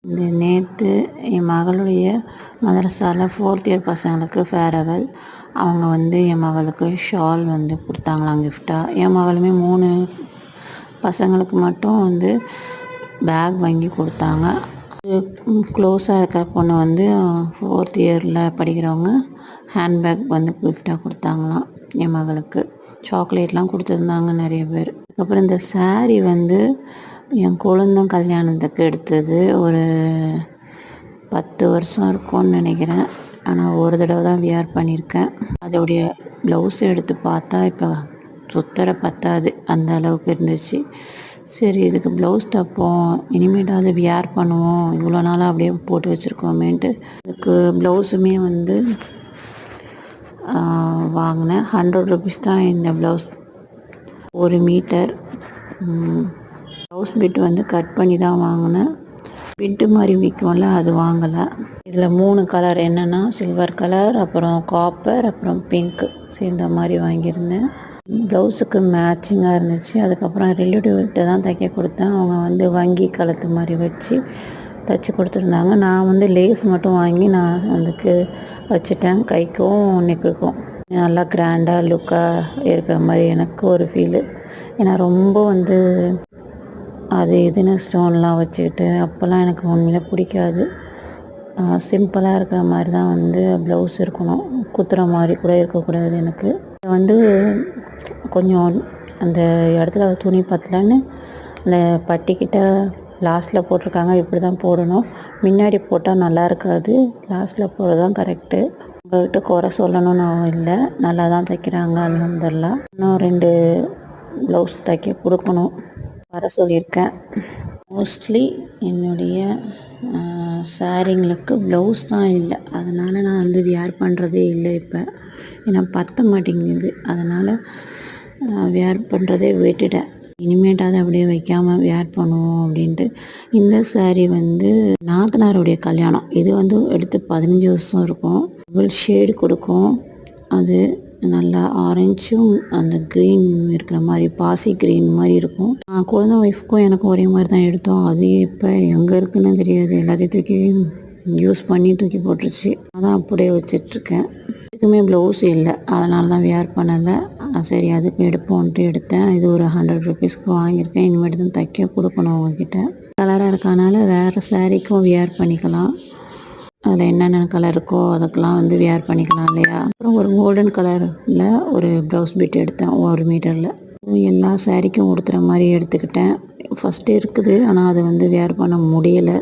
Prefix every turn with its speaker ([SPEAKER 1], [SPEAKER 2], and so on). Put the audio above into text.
[SPEAKER 1] இந்த நேற்று என் மகளுடைய மதரசாவில் 4th இயர் பசங்களுக்கு ஃபேர்வெல். அவங்க வந்து என் மகளுக்கு ஷால் வந்து கொடுத்தாங்களாம் கிஃப்டாக. என் மகளுமே 3 பசங்களுக்கு மட்டும் வந்து பேக் வாங்கி கொடுத்தாங்க. க்ளோஸாக இருக்க பொண்ணு வந்து 4th இயரில் படிக்கிறவங்க ஹேண்ட்பேக் வந்து கிஃப்டாக கொடுத்தாங்களாம் என் மகளுக்கு. சாக்லேட்லாம் கொடுத்துருந்தாங்க நிறைய பேர். அதுக்கப்புறம் இந்த சாரீ வந்து என் குழந்தை கல்யாணத்துக்கு எடுத்தது. ஒரு 10 வருஷம் இருக்கும்னு நினைக்கிறேன். ஆனால் ஒரு தடவை தான் வியர் பண்ணியிருக்கேன். அதோடைய ப்ளவுஸ் எடுத்து பார்த்தா இப்போ சுத்தர பத்தாது, அந்த அளவுக்கு இருந்துச்சு. சரி, இதுக்கு ப்ளவுஸ் தைப்போம், இனிமேட்டாவது வியர் பண்ணுவோம், இவ்வளோ நாளாக அப்படியே போட்டு வச்சுருக்கோமேன்ட்டு அதுக்கு ப்ளவுஸுமே வந்து வாங்கினேன். 100 ருபீஸ் தான் இந்த ப்ளவுஸ். 1 மீட்டர் ப்ளவுஸ் பிட் வந்து கட் பண்ணி தான் வாங்கினேன். பிட்டு மாதிரி விற்கும்ல, அது வாங்கலை. இதில் 3 கலர் என்னென்னா சில்வர் கலர், அப்புறம் காப்பர், அப்புறம் பிங்க்கு சேர்ந்த மாதிரி வாங்கியிருந்தேன். ப்ளவுஸுக்கு மேட்சிங்காக இருந்துச்சு. அதுக்கப்புறம் ரிலேட்டிவ்கிட்ட தான் தைக்க கொடுத்தேன். அவங்க வந்து வங்கி கழுத்து மாதிரி வச்சு தைச்சி கொடுத்துருந்தாங்க. நான் வந்து லேஸ் மட்டும் வாங்கி நான் அதுக்கு வச்சுட்டேன், கைக்கும் நெக்குக்கும். நல்லா கிராண்டாக லுக்காக இருக்கிற மாதிரி எனக்கு ஒரு ஃபீலு. ஏன்னா ரொம்ப வந்து அது இதுன்னு ஸ்டோன்லாம் வச்சுக்கிட்டு அப்போல்லாம் எனக்கு உண்மையிலே பிடிக்காது. சிம்பிளாக இருக்கிற மாதிரி தான் வந்து ப்ளவுஸ் இருக்கணும், குத்துற மாதிரி கூட இருக்கக்கூடாது. எனக்கு வந்து கொஞ்சம் அந்த இடத்துல துணி பத்தலன்னு அந்த பட்டிக்கிட்ட லாஸ்ட்டில் போட்டிருக்காங்க. இப்படி தான் போடணும், முன்னாடி போட்டால் நல்லா இருக்காது, லாஸ்ட்டில் போடுறது தான் கரெக்டு. உங்கள்கிட்ட குறை சொல்லணும்னு இல்லை, நல்லா தான் தைக்கிறாங்க அல்ஹம்துலில்லாஹ். இன்னும் 2 ப்ளவுஸ் தைக்க கொடுக்கணும், வர சொல்லியிருக்கேன். மோஸ்ட்லி என்னுடைய சாரீங்களுக்கு ப்ளவுஸ் தான் இல்லை, அதனால் நான் வந்து வியர் பண்ணுறதே இல்லை இப்போ. ஏன்னா பத்த மாட்டேங்குது, அதனால் வியர் பண்ணுறதே விட்டுட்டேன். இனிமேட்டாவது அப்படியே வைக்காமல் வியர் பண்ணுவோம் அப்படின்ட்டு. இந்த சாரீ வந்து நாத்தனாருடைய கல்யாணம். இது வந்து எடுத்து 15 வருஷம் இருக்கும். டபுள் ஷேடு கொடுக்கும். அது நல்லா ஆரஞ்சும் அந்த க்ரீன் இருக்கிற மாதிரி, பாசி க்ரீன் மாதிரி இருக்கும். குழந்தை ஒய்ஃபுக்கும் எனக்கும் ஒரே மாதிரி தான் எடுத்தோம். அது இப்போ எங்கே இருக்குன்னு தெரியாது, எல்லாத்தையும் தூக்கி யூஸ் பண்ணி தூக்கி போட்டுருச்சு. அதான் அப்படியே வச்சிட்ருக்கேன். இதுக்குமே ப்ளவுஸ் இல்லை, அதனால தான் வியர் பண்ணலை. சரி, அதுக்கு எடுப்போன்ட்டு எடுத்தேன். இது ஒரு 100 ருபீஸ்க்கு வாங்கியிருக்கேன். இனிமேட்டு தான் தைக்க கொடுக்கணும் அவங்கக்கிட்ட. கலராக இருக்கனால வேறு சாரீக்கும் வியர் பண்ணிக்கலாம். அதில் என்னென்ன கலர் இருக்கோ அதுக்கெலாம் வந்து வியர் பண்ணிக்கலாம் இல்லையா. அப்புறம் ஒரு கோல்டன் கலரில் ஒரு ப்ளவுஸ் பிட் எடுத்தேன் 1 மீட்டரில். எல்லா சாரீக்கும் உடுத்துகிற மாதிரி எடுத்துக்கிட்டேன். ஃபஸ்ட்டு இருக்குது, ஆனால் அதை வந்து வியர் பண்ண முடியலை.